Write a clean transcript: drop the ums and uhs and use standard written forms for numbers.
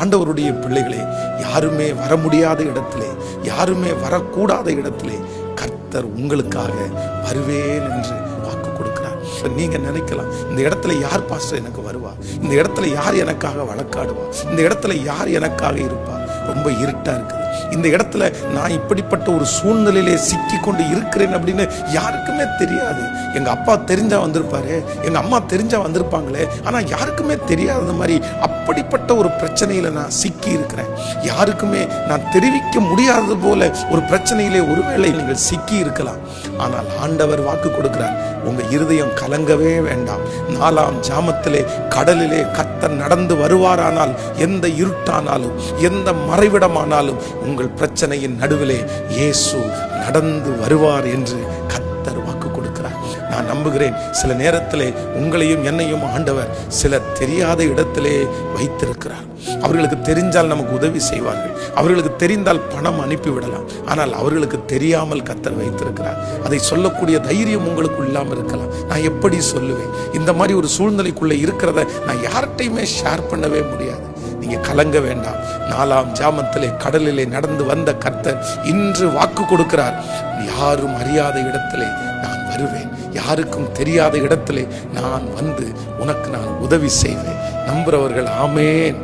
ஆண்டவருடைய பிள்ளைகளே, யாருமே வர முடியாத இடத்திலே, யாருமே வரக்கூடாத இடத்திலே கர்த்தர் உங்களுக்காக வருவேன் என்று வாக்கு கொடுக்கிறார். நீங்க நினைக்கலாம், இந்த இடத்துல யார் பாஸ்டர் எனக்கு வருவா, இந்த இடத்துல யார் எனக்காக வழக்காடுவா, இந்த இடத்துல யார் எனக்காக இருப்பா, ரொம்ப இருட்டா இருக்குது, இந்த இடத்துல நான் இப்படிப்பட்ட ஒரு சூழ்நிலையிலே சிக்கி கொண்டு இருக்கிறேன் அப்படின்னு யாருக்குமே தெரியாது. எங்க அப்பா தெரிஞ்சா வந்திருப்பாரு, எங்க அம்மா தெரிஞ்சா வந்திருப்பாங்களே, ஆனா யாருக்குமே தெரியாத மாதிரி அப்படிப்பட்ட ஒரு பிரச்சனையில நான் சிக்கி இருக்கிறேன். யாருக்குமே நான் தெரிவிக்க முடியாதது போல ஒரு பிரச்சனையிலே ஒருவேளை நீங்கள் சிக்கி இருக்கலாம். ஆனால் ஆண்டவர் வாக்கு கொடுக்கிறார், உங்க இருதயம் கலங்கவே வேண்டாம். 4ஆம் ஜாமத்திலே கடலிலே கர்த்தர் நடந்து வருவாரானால், எந்த இருட்டானாலும் எந்த மறைவிடமானாலும் உங்கள் பிரச்சனையின் நடுவிலே இயேசு நடந்து வருவார் என்று கர்த்தர் வாக்கு கொடுக்கிறார். நான் நம்புகிறேன், சில நேரத்திலே உங்களையும் என்னையும் ஆண்டவர் சில தெரியாத இடத்திலே வைத்திருக்கிறார். அவர்களுக்கு தெரிஞ்சால் நமக்கு உதவி செய்வார்கள், அவர்களுக்கு தெரிந்தால் பணம் அனுப்பிவிடலாம். ஆனால் அவர்களுக்கு தெரியாமல் கர்த்தர் வைத்திருக்கிறார். அதை சொல்லக்கூடிய தைரியம் உங்களுக்கு இல்லாமல் இருக்கலாம். நான் எப்படி சொல்லுவேன்? இந்த மாதிரி ஒரு சூழ்நிலைக்குள்ள இருக்கிறத நான் யார்கிட்டையுமே ஷேர் பண்ணவே முடியாது. நீங்க கலங்க வேண்டாம். 4ஆம் ஜாமத்திலே கடலிலே நடந்து வந்த கர்த்தர் இன்று வாக்கு கொடுக்கிறார், யாரும் அறியாத இடத்திலே நான் வருவேன், யாருக்கும் தெரியாத இடத்திலே நான் வந்து உனக்கு நான் உதவி செய்வேன். நம்புறவர்கள் ஆமென்.